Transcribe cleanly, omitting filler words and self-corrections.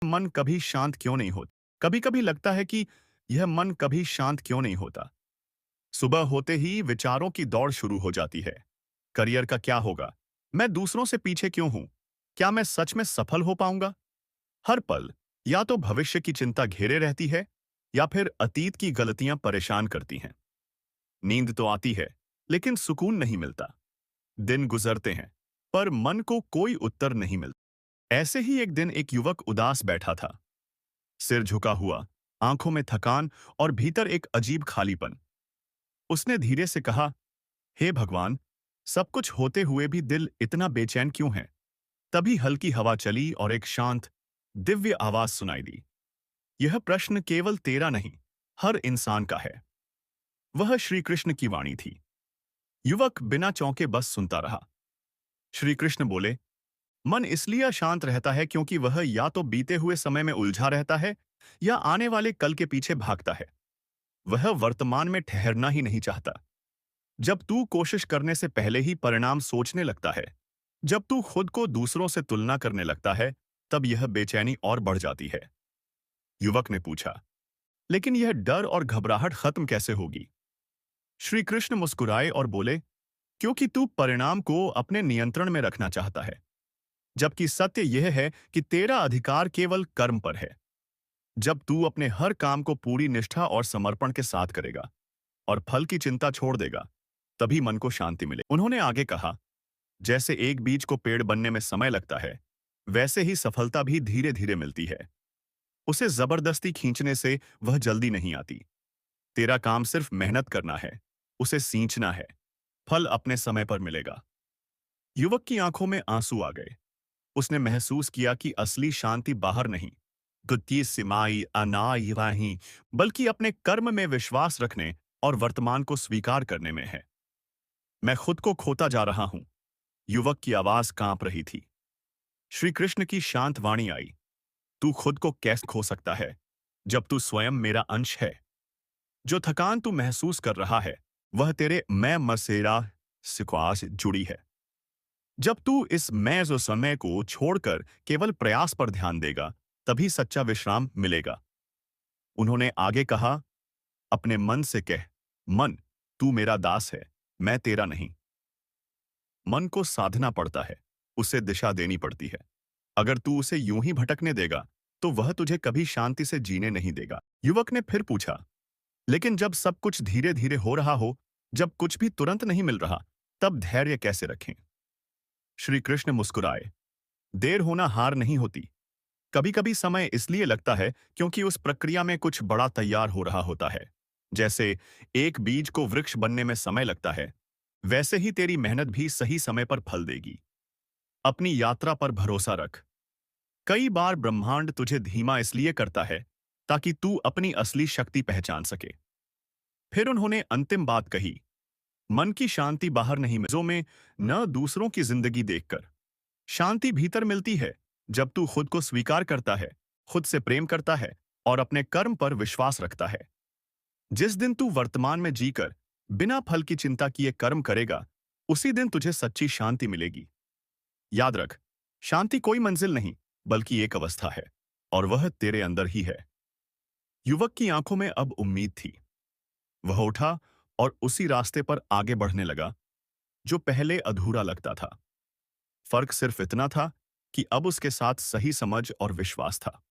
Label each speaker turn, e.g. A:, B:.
A: मन कभी शांत क्यों नहीं होता? कभी कभी लगता है कि यह मन कभी शांत क्यों नहीं होता। सुबह होते ही विचारों की दौड़ शुरू हो जाती है। करियर का क्या होगा? मैं दूसरों से पीछे क्यों हूं? क्या मैं सच में सफल हो पाऊंगा? हर पल या तो भविष्य की चिंता घेरे रहती है या फिर अतीत की गलतियां परेशान करती हैं। नींद तो आती है, लेकिन सुकून नहीं मिलता। दिन गुजरते हैं, पर मन को कोई उत्तर नहीं मिलता। ऐसे ही एक दिन एक युवक उदास बैठा था, सिर झुका हुआ, आंखों में थकान और भीतर एक अजीब खालीपन। उसने धीरे से कहा, हे भगवान, सब कुछ होते हुए भी दिल इतना बेचैन क्यों है? तभी हल्की हवा चली और एक शांत, दिव्य आवाज सुनाई दी। यह प्रश्न केवल तेरा नहीं, हर इंसान का है। वह श्री कृष्ण की वाणी थी। युवक बिना चौंके बस सुनता रहा। श्री कृष्ण बोले, मन इसलिए अशांत रहता है क्योंकि वह या तो बीते हुए समय में उलझा रहता है या आने वाले कल के पीछे भागता है। वह वर्तमान में ठहरना ही नहीं चाहता। जब तू कोशिश करने से पहले ही परिणाम सोचने लगता है, जब तू खुद को दूसरों से तुलना करने लगता है, तब यह बेचैनी और बढ़ जाती है। युवक ने पूछा, लेकिन यह डर और घबराहट खत्म कैसे होगी? श्री कृष्ण मुस्कुराए और बोले, क्योंकि तू परिणाम को अपने नियंत्रण में रखना चाहता है, जबकि सत्य यह है कि तेरा अधिकार केवल कर्म पर है। जब तू अपने हर काम को पूरी निष्ठा और समर्पण के साथ करेगा और फल की चिंता छोड़ देगा, तभी मन को शांति मिले। उन्होंने आगे कहा, जैसे एक बीज को पेड़ बनने में समय लगता है, वैसे ही सफलता भी धीरे धीरे मिलती है। उसे जबरदस्ती खींचने से वह जल्दी नहीं आती। तेरा काम सिर्फ मेहनत करना है, उसे सींचना है। फल अपने समय पर मिलेगा। युवक की आंखों में आंसू आ गए। उसने महसूस किया कि असली शांति बाहर नहीं, द्वितीय सिमाई अनाई राही, बल्कि अपने कर्म में विश्वास रखने और वर्तमान को स्वीकार करने में है। मैं खुद को खोता जा रहा हूं। युवक की आवाज कांप रही थी। श्री कृष्ण की शांत वाणी आई, तू खुद को कैसे खो सकता है जब तू स्वयं मेरा अंश है? जो थकान तू महसूस कर रहा है, वह तेरे मैं मसेरा सिक्वास जुड़ी है। जब तू इस मैं जो समय को छोड़कर केवल प्रयास पर ध्यान देगा, तभी सच्चा विश्राम मिलेगा। उन्होंने आगे कहा, अपने मन से कह, मन, तू मेरा दास है, मैं तेरा नहीं। मन को साधना पड़ता है, उसे दिशा देनी पड़ती है। अगर तू उसे यूं ही भटकने देगा, तो वह तुझे कभी शांति से जीने नहीं देगा। युवक ने फिर पूछा, लेकिन जब सब कुछ धीरे धीरे हो रहा हो, जब कुछ भी तुरंत नहीं मिल रहा, तब धैर्य कैसे रखें? श्री कृष्ण मुस्कुराए, देर होना हार नहीं होती। कभी कभी समय इसलिए लगता है क्योंकि उस प्रक्रिया में कुछ बड़ा तैयार हो रहा होता है। जैसे एक बीज को वृक्ष बनने में समय लगता है, वैसे ही तेरी मेहनत भी सही समय पर फल देगी। अपनी यात्रा पर भरोसा रख। कई बार ब्रह्मांड तुझे धीमा इसलिए करता है ताकि तू अपनी असली शक्ति पहचान सके। फिर उन्होंने अंतिम बात कही, मन की शांति बाहर नहीं में न दूसरों की जिंदगी देखकर। शांति भीतर मिलती है जब तू खुद को स्वीकार करता है, खुद से प्रेम करता है और अपने कर्म पर विश्वास रखता है। जिस दिन तू वर्तमान में जीकर बिना फल की चिंता किए कर्म करेगा, उसी दिन तुझे सच्ची शांति मिलेगी। याद रख, शांति कोई मंजिल नहीं, बल्कि एक अवस्था है, और वह तेरे अंदर ही है। युवक की आंखों में अब उम्मीद थी। वह उठा और उसी रास्ते पर आगे बढ़ने लगा जो पहले अधूरा लगता था। फर्क सिर्फ इतना था कि अब उसके साथ सही समझ और विश्वास था।